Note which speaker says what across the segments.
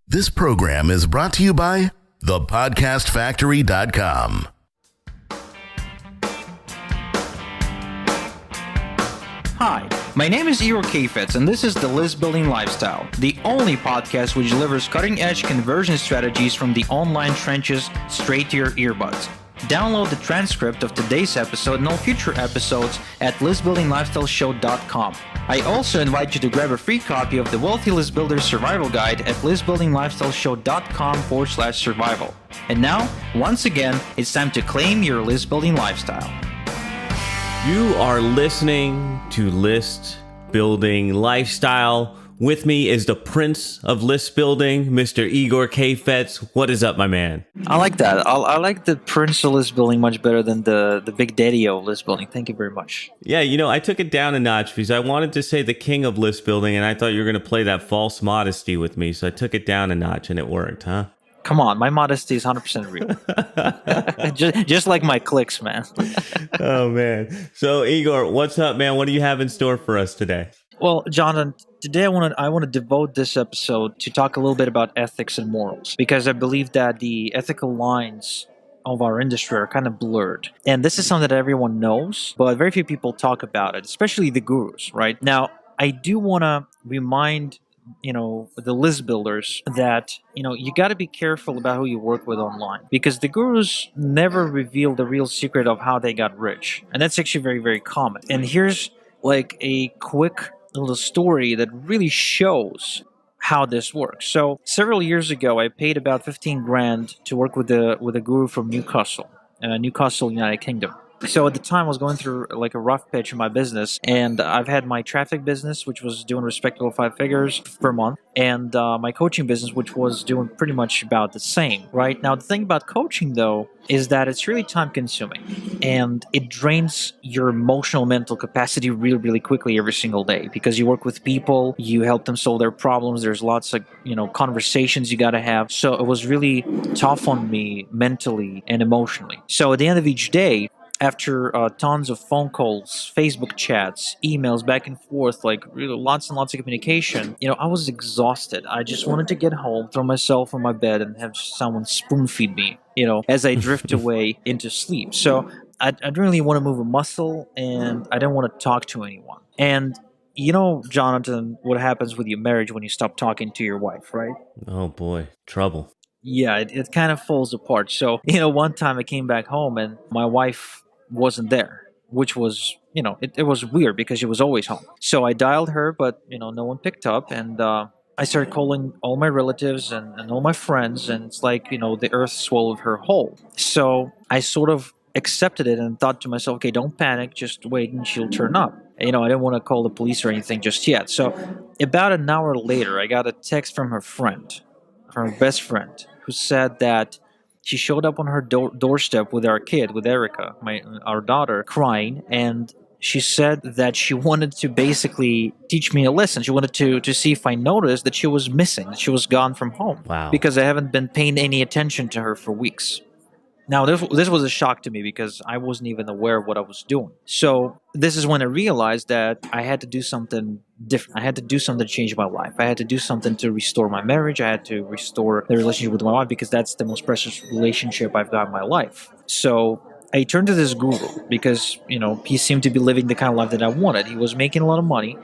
Speaker 1: This program is brought to you by thepodcastfactory.com.
Speaker 2: Hi, my name is Igor Kheifets, and this is the List Building Lifestyle, the only podcast which delivers cutting-edge conversion strategies from the online trenches straight to your earbuds. Download the transcript of today's episode and all future episodes at listbuildinglifestyleshow.com. I also invite you to grab a free copy of the Wealthy List Builder Survival Guide at listbuildinglifestyleshow.com/survival. And now, once again, it's time to claim your list building lifestyle.
Speaker 3: You are listening to List Building Lifestyle. With me is the Prince of List Building, Mr. Igor Kheifets. What is up, my man?
Speaker 2: I like that. I like the Prince of List Building much better than the Big Daddy of List Building. Thank you very much.
Speaker 3: Yeah, I took it down a notch because I wanted to say the King of List Building, and I thought you were going to play that false modesty with me, so I took it down a notch, and it worked, huh?
Speaker 2: Come on, my modesty is 100% real. just like my clicks, man.
Speaker 3: Oh, man. So, Igor, what's up, man? What do you have in store for us today?
Speaker 2: Well, Jonathan, today I want to devote this episode to talk a little bit about ethics and morals, because I believe that the ethical lines of our industry are kind of blurred. And this is something that everyone knows, but very few people talk about it, especially the gurus, right? Now, I do want to remind the list builders that, you got to be careful about who you work with online, because the gurus never reveal the real secret of how they got rich. And that's actually very, very common. And here's like a quick little story that really shows how this works. So several years ago, I paid about 15 grand to work with a guru from Newcastle, United Kingdom. So at the time, I was going through like a rough patch in my business, and I've had my traffic business, which was doing respectable 5 figures per month, and my coaching business, which was doing pretty much about the same, right? Now, the thing about coaching, though, is that it's really time-consuming, and it drains your emotional, mental capacity really, really quickly every single day, because you work with people, you help them solve their problems, there's lots of, conversations you got to have. So it was really tough on me mentally and emotionally. So at the end of each day, after tons of phone calls, Facebook chats, emails back and forth, like really lots and lots of communication, I was exhausted. I just wanted to get home, throw myself on my bed, and have someone spoon feed me, as I drift away into sleep. So I didn't really want to move a muscle, and I didn't want to talk to anyone. And Jonathan, what happens with your marriage when you stop talking to your wife, right?
Speaker 3: Oh boy, trouble.
Speaker 2: Yeah, it kind of falls apart. So, one time I came back home and my wife wasn't there, which was, it was weird because she was always home. So I dialed her, but, no one picked up. And I started calling all my relatives and all my friends. And it's like, the earth swallowed her whole. So I sort of accepted it and thought to myself, okay, don't panic, just wait and she'll turn up. I didn't want to call the police or anything just yet. So about an hour later, I got a text from her best friend, who said that she showed up on her doorstep with our kid, with Erica, our daughter, crying, and she said that she wanted to basically teach me a lesson. She wanted to see if I noticed that she was missing, that she was gone from home.
Speaker 3: Wow.
Speaker 2: Because I haven't been paying any attention to her for weeks. Now, this was a shock to me because I wasn't even aware of what I was doing. So this is when I realized that I had to do something different. I had to do something to change my life. I had to do something to restore my marriage. I had to restore the relationship with my wife, because that's the most precious relationship I've got in my life. So I turned to this guru because, he seemed to be living the kind of life that I wanted. He was making a lot of money.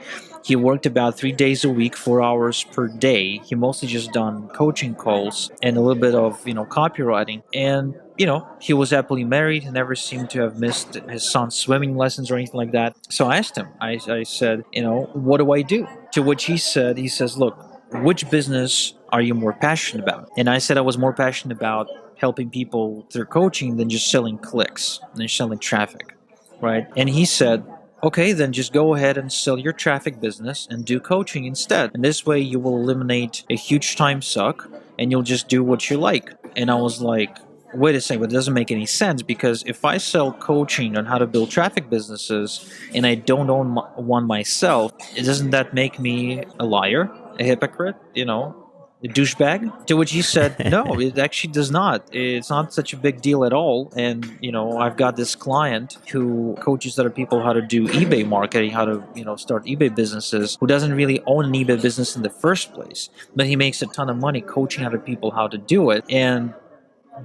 Speaker 2: He worked about 3 days a week, 4 hours per day. He mostly just done coaching calls and a little bit of, copywriting. And, he was happily married and never seemed to have missed his son's swimming lessons or anything like that. So I asked him, I said, what do I do? To which he says, look, which business are you more passionate about? And I said I was more passionate about helping people through coaching than just selling clicks, than selling traffic, right? And he said, okay, then just go ahead and sell your traffic business and do coaching instead. And this way you will eliminate a huge time suck and you'll just do what you like. And I was like, wait a second, but it doesn't make any sense, because if I sell coaching on how to build traffic businesses and I don't own one myself, doesn't that make me a liar, a hypocrite, a douchebag? To which he said, no, it actually does not. It's not such a big deal at all. And, I've got this client who coaches other people how to do eBay marketing, how to, start eBay businesses, who doesn't really own an eBay business in the first place, but he makes a ton of money coaching other people how to do it. And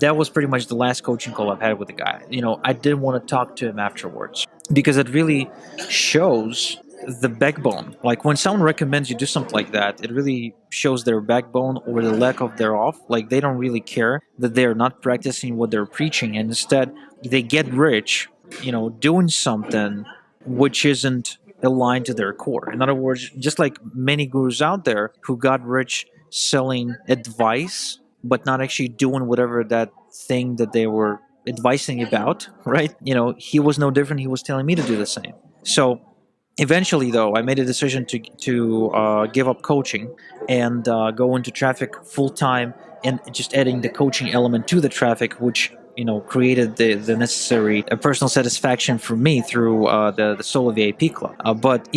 Speaker 2: that was pretty much the last coaching call I've had with the guy. I didn't want to talk to him afterwards because it really shows the backbone. Like when someone recommends you do something like that, it really shows their backbone or the lack of thereof. Like they don't really care that they're not practicing what they're preaching, and instead they get rich, doing something which isn't aligned to their core. In other words, just like many gurus out there who got rich selling advice but not actually doing whatever that thing that they were advising about, right? He was no different. He was telling me to do the same. So eventually, though, I made a decision to give up coaching and go into traffic full time, and just adding the coaching element to the traffic, which created the necessary personal satisfaction for me through the solo VIP club. But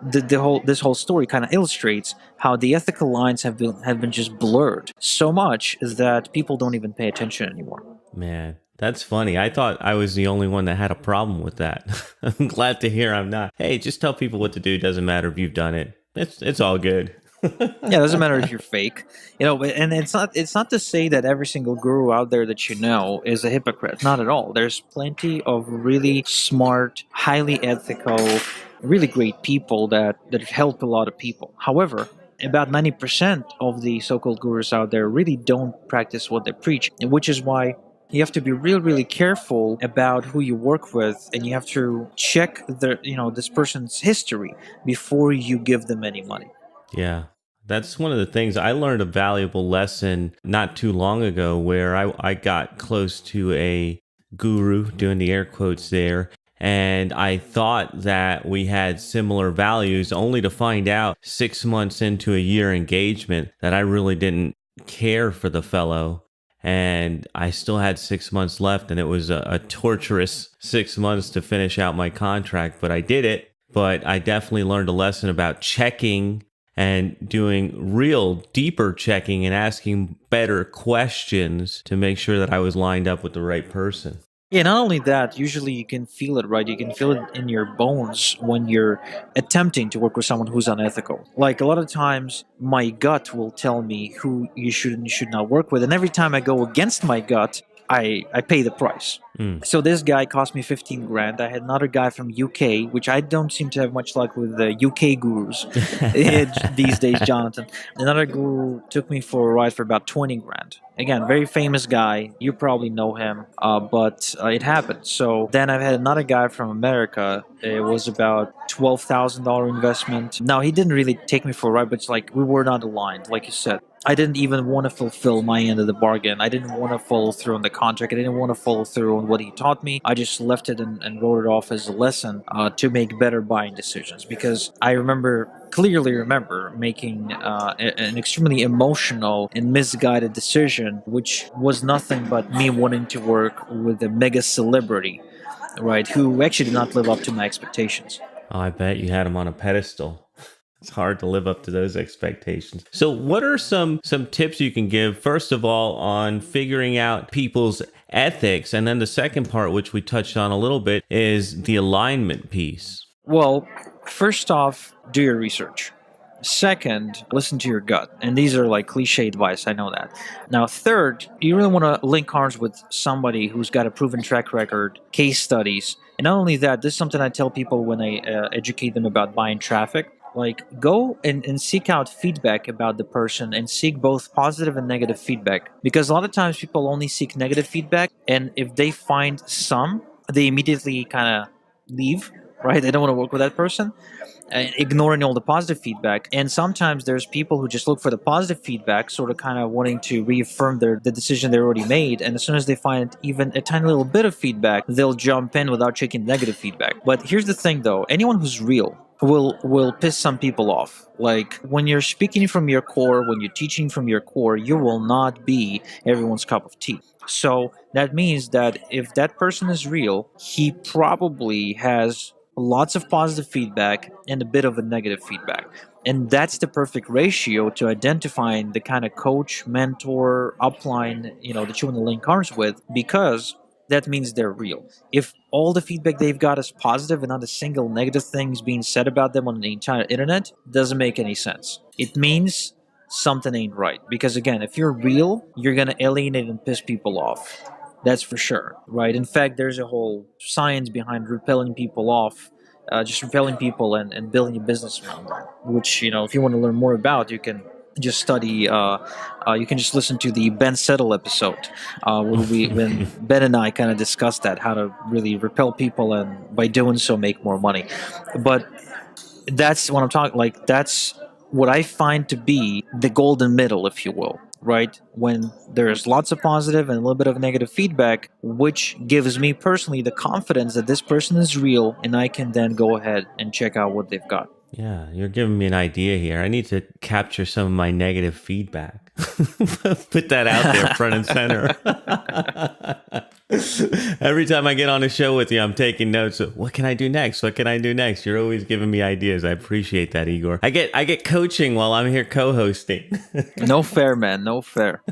Speaker 2: this whole story kind of illustrates how the ethical lines have been just blurred so much that people don't even pay attention anymore.
Speaker 3: Man, that's funny. I thought I was the only one that had a problem with that. I'm glad to hear I'm not. Hey, just tell people what to do. Doesn't matter if you've done it. It's all good.
Speaker 2: Yeah, it doesn't matter if you're fake, and it's not to say that every single guru out there that is a hypocrite. Not at all. There's plenty of really smart, highly ethical, really great people that help a lot of people. However, about 90% of the so-called gurus out there really don't practice what they preach, which is why you have to be really, really careful about who you work with, and you have to check this person's history before you give them any money.
Speaker 3: Yeah. That's one of the things. I learned a valuable lesson not too long ago where I got close to a guru, doing the air quotes there, and I thought that we had similar values, only to find out 6 months into a year engagement that I really didn't care for the fellow. And I still had 6 months left, and it was a torturous 6 months to finish out my contract, but I did it. But I definitely learned a lesson about checking and doing real deeper checking and asking better questions to make sure that I was lined up with the right person.
Speaker 2: Yeah, not only that, usually you can feel it, right? You can feel it in your bones when you're attempting to work with someone who's unethical. Like a lot of times, my gut will tell me who you should and should not work with. And every time I go against my gut, I pay the price. So this guy cost me 15 grand. I had another guy from UK, which I don't seem to have much luck with the UK gurus these days, Jonathan. Another guru took me for a ride for about 20 grand. Again, very famous guy. You probably know him, but it happened. So then I've had another guy from America. It was about $12,000 investment. Now, he didn't really take me for a ride, but it's like we were not aligned, like you said. I didn't even want to fulfill my end of the bargain. I didn't want to follow through on the contract. I didn't want to follow through on what he taught me. I just left it and wrote it off as a lesson to make better buying decisions. Because I clearly remember making an extremely emotional and misguided decision, which was nothing but me wanting to work with a mega celebrity, right, who actually did not live up to my expectations.
Speaker 3: Oh, I bet you had him on a pedestal. It's hard to live up to those expectations. So what are some tips you can give, first of all, on figuring out people's ethics? And then the second part, which we touched on a little bit, is the alignment piece.
Speaker 2: Well, first off, do your research. Second, listen to your gut. And these are like cliche advice, I know that. Now, third, you really want to link arms with somebody who's got a proven track record, case studies. And not only that, this is something I tell people when I educate them about buying traffic. Like, go and seek out feedback about the person, and seek both positive and negative feedback. Because a lot of times people only seek negative feedback, and if they find some, they immediately kind of leave, right? They don't want to work with that person, ignoring all the positive feedback. And sometimes there's people who just look for the positive feedback, sort of kind of wanting to reaffirm the decision they already made. And as soon as they find even a tiny little bit of feedback, they'll jump in without checking negative feedback. But here's the thing, though. Anyone who's real will piss some people off. Like, when you're speaking from your core, when you're teaching from your core, you will not be everyone's cup of tea. So that means that if that person is real, he probably has lots of positive feedback and a bit of a negative feedback. And that's the perfect ratio to identifying the kind of coach, mentor, upline, that you want to link arms with, because that means they're real. If all the feedback they've got is positive and not a single negative thing is being said about them on the entire internet, doesn't make any sense. It means something ain't right. Because again, if you're real, you're gonna alienate and piss people off. That's for sure, right? In fact, there's a whole science behind repelling people off, just repelling people and building a business around them. Which, if you want to learn more about, you can just study. You can just listen to the Ben Settle episode, when Ben and I kind of discussed that, how to really repel people and by doing so make more money. But that's what I'm talking. Like, that's what I find to be the golden middle, if you will. Right, when there's lots of positive and a little bit of negative feedback, which gives me personally the confidence that this person is real, and I can then go ahead and check out what they've got.
Speaker 3: Yeah, you're giving me an idea here. I need to capture some of my negative feedback. Put that out there front and center. Every time I get on a show with you, I'm taking notes of what can I do next? What can I do next? You're always giving me ideas. I appreciate that, Igor. I get coaching while I'm here co-hosting.
Speaker 2: No fair, man. No fair.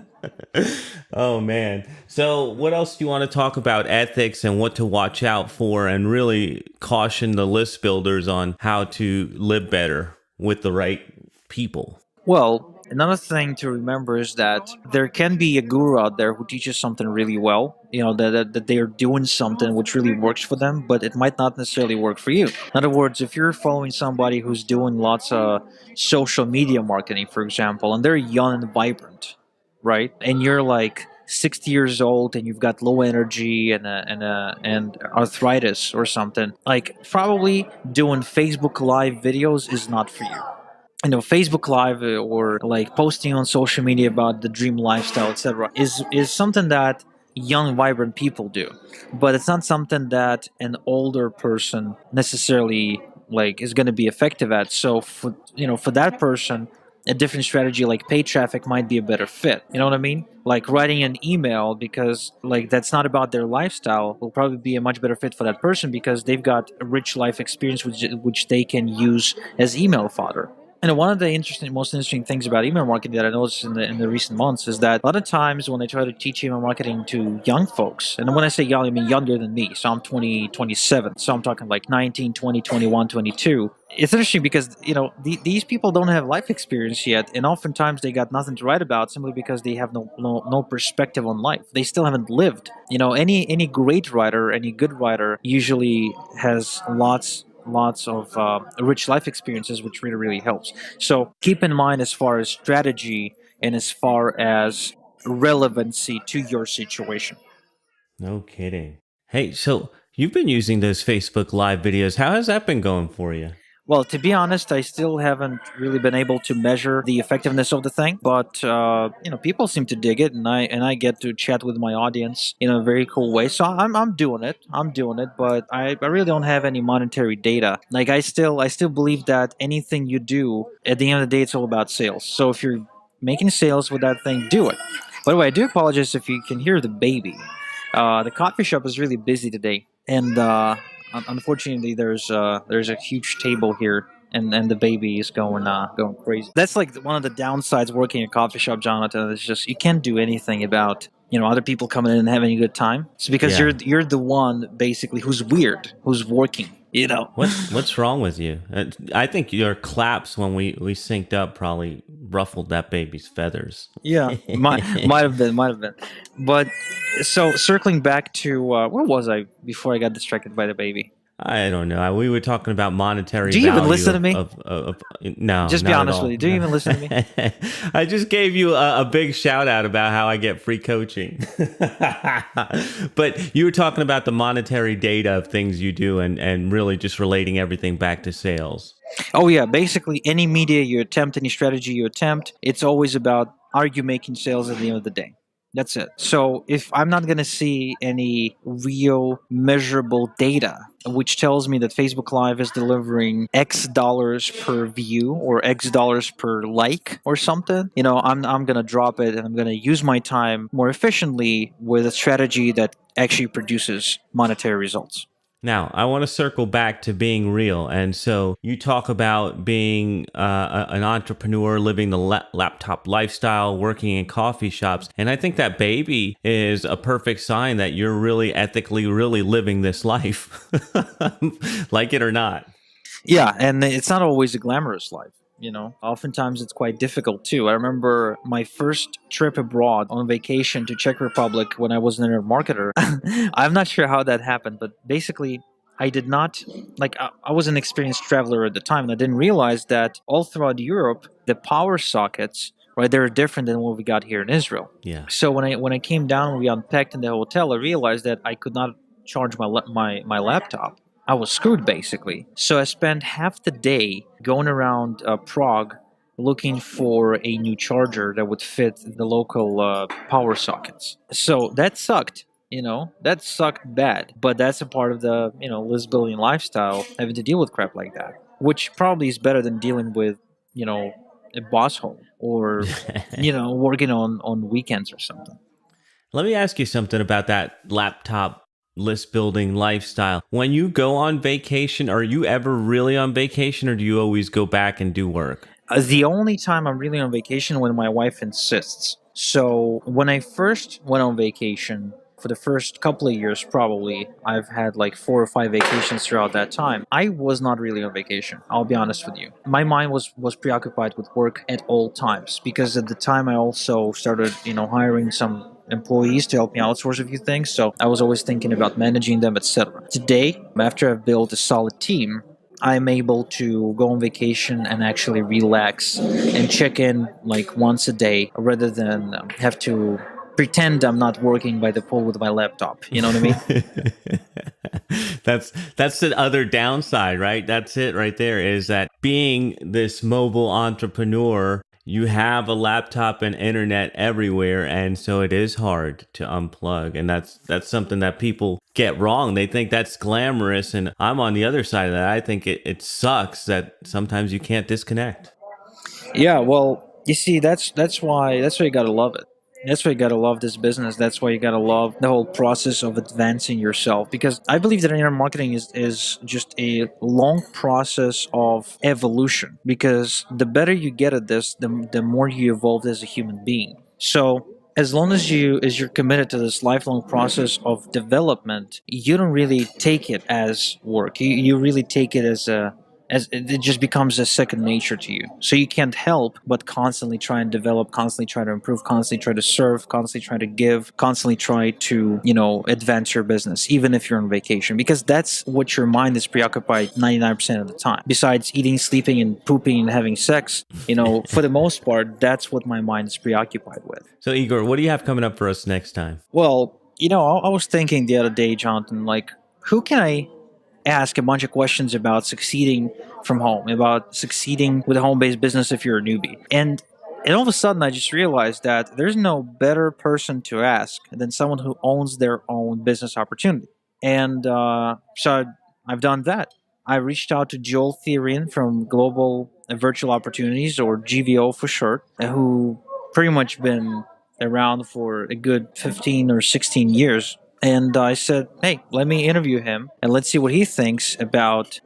Speaker 3: Oh, man. So what else do you want to talk about ethics and what to watch out for, and really caution the list builders on how to live better with the right people?
Speaker 2: Well, another thing to remember is that there can be a guru out there who teaches something really well, that they're doing something which really works for them, but it might not necessarily work for you. In other words, if you're following somebody who's doing lots of social media marketing, for example, and they're young and vibrant, right? And you're like 60 years old and you've got low energy and arthritis or something, like, probably doing Facebook Live videos is not for you. Facebook Live, or like posting on social media about the dream lifestyle, etc., is something that young, vibrant people do, but it's not something that an older person necessarily like is going to be effective at. So for that person, a different strategy like paid traffic might be a better fit. You know what I mean? Like writing an email, because like that's not about their lifestyle, will probably be a much better fit for that person because they've got a rich life experience which they can use as email fodder. And one of the most interesting things about email marketing that I noticed in the recent months is that a lot of times when I try to teach email marketing to young folks, and when I say young, I mean younger than me. So I'm 27. So I'm talking like 19, 20, 21, 22. It's interesting because, these people don't have life experience yet. And oftentimes they got nothing to write about simply because they have no perspective on life. They still haven't lived. Any great writer, any good writer usually has lots of rich life experiences, which really, really helps. So keep in mind as far as strategy and as far as relevancy to your situation.
Speaker 3: No kidding. Hey, so you've been using those Facebook Live videos. How has that been going for you?
Speaker 2: Well, to be honest, I still haven't really been able to measure the effectiveness of the thing, but people seem to dig it, and I get to chat with my audience in a very cool way. So I'm doing it. But I really don't have any monetary data. Like I still believe that anything you do, at the end of the day, it's all about sales. So if you're making sales with that thing, do it. By the way, I do apologize if you can hear the baby. The coffee shop is really busy today, and unfortunately, there's a huge table here, and the baby is going crazy. That's like one of the downsides working at a coffee shop, Jonathan. It's just you can't do anything about other people coming in and having a good time. It's because you're the one basically who's weird, who's working.
Speaker 3: What's wrong with you? I think your claps when we synced up probably ruffled that baby's feathers.
Speaker 2: Yeah, might have been. But so circling back to where was I before I got distracted by the baby?
Speaker 3: I don't know. We were talking about monetary.
Speaker 2: Do you even listen to me?
Speaker 3: No,
Speaker 2: just be honest with you. Do you even listen to me?
Speaker 3: I just gave you a big shout out about how I get free coaching. But you were talking about the monetary data of things you do and really just relating everything back to sales.
Speaker 2: Oh yeah, basically any media you attempt, any strategy you attempt, it's always about, are you making sales at the end of the day? That's it. So if I'm not going to see any real measurable data, which tells me that Facebook Live is delivering X dollars per view or X dollars per like or something, I'm going to drop it and I'm going to use my time more efficiently with a strategy that actually produces monetary results.
Speaker 3: Now, I want to circle back to being real. And so you talk about being an entrepreneur, living the laptop lifestyle, working in coffee shops. And I think that baby is a perfect sign that you're really ethically, really living this life, like it or not.
Speaker 2: Yeah, and it's not always a glamorous life. Oftentimes it's quite difficult too. I remember my first trip abroad on vacation to Czech Republic when I was an internet marketer. I'm not sure how that happened, but basically I did not, I was an experienced traveler at the time, and I didn't realize that all throughout Europe, the power sockets, right, they're different than what we got here in Israel.
Speaker 3: Yeah.
Speaker 2: So when I came down, we unpacked in the hotel, I realized that I could not charge my laptop. I was screwed, basically. So I spent half the day going around Prague looking for a new charger that would fit the local power sockets. So that sucked. That sucked bad. But that's a part of the, list building lifestyle, having to deal with crap like that, which probably is better than dealing with, a boss hole or, working on weekends or something.
Speaker 3: Let me ask you something about that laptop list building lifestyle. When you go on vacation, are you ever really on vacation, or do you always go back and do work?
Speaker 2: The only time I'm really on vacation when my wife insists. So when I first went on vacation, for the first couple of years probably, I've had like 4 or 5 vacations throughout that time. I was not really on vacation, I'll be honest with you. My mind was preoccupied with work at all times, because at the time I also started, hiring some employees to help me outsource a few things. So I was always thinking about managing them, etc. Today, after I've built a solid team, I'm able to go on vacation and actually relax and check in like once a day, rather than have to pretend I'm not working by the pool with my laptop. You know what I mean?
Speaker 3: That's the other downside, right? That's it right there, is that being this mobile entrepreneur, you have a laptop and internet everywhere, and so it is hard to unplug. And that's something that people get wrong. They think that's glamorous, and I'm on the other side of that. I think it sucks that sometimes you can't disconnect.
Speaker 2: Yeah, well, you see, that's why you gotta love it. That's why you gotta love this business. That's why you gotta love the whole process of advancing yourself. Because I believe that internet marketing is just a long process of evolution. Because the better you get at this, the more you evolve as a human being. So as long as you're committed to this lifelong process of development, you don't really take it as work. You really take it as it just becomes a second nature to you. So you can't help but constantly try and develop, constantly try to improve, constantly try to serve, constantly try to give, constantly try to, advance your business, even if you're on vacation, because that's what your mind is preoccupied 99% of the time. Besides eating, sleeping, and pooping and having sex, for the most part, that's what my mind is preoccupied with.
Speaker 3: So Igor, what do you have coming up for us next time?
Speaker 2: Well, I was thinking the other day, Jonathan, like, who can I ask a bunch of questions about succeeding from home, about succeeding with a home-based business if you're a newbie. And all of a sudden, I just realized that there's no better person to ask than someone who owns their own business opportunity. And so I've done that. I reached out to Joel Therian from Global Virtual Opportunities, or GVO for short, who pretty much been around for a good 15 or 16 years. And I said, hey, let me interview him and let's see what he thinks about,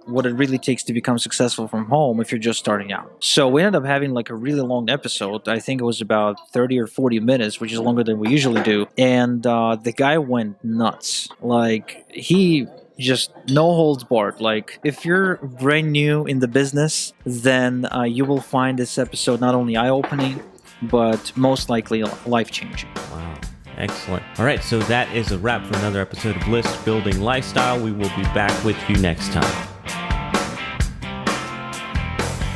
Speaker 2: what it really takes to become successful from home if you're just starting out. So we ended up having like a really long episode. I think it was about 30 or 40 minutes, which is longer than we usually do. And the guy went nuts. Like, he just no holds barred. Like, if you're brand new in the business, then you will find this episode not only eye-opening, but most likely life-changing.
Speaker 3: Wow. Excellent. All right, so that is a wrap for another episode of List Building Lifestyle. We will be back with you next time.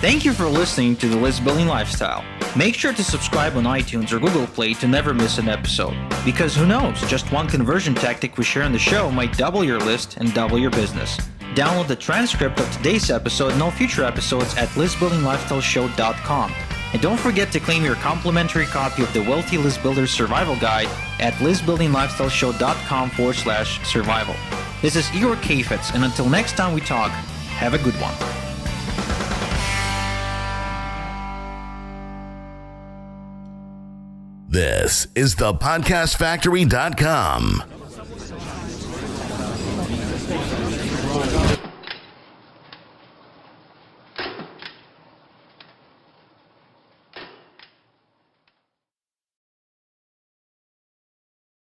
Speaker 2: Thank you for listening to the List Building Lifestyle. Make sure to subscribe on iTunes or Google Play to never miss an episode. Because who knows, just one conversion tactic we share on the show might double your list and double your business. Download the transcript of today's episode and all future episodes at listbuildinglifestyleshow.com. And don't forget to claim your complimentary copy of the Wealthy List Builder Survival Guide at listbuildinglifestyleshow.com/survival. This is Igor Kheifets, and until next time we talk, have a good one.
Speaker 1: This is the podcastfactory.com.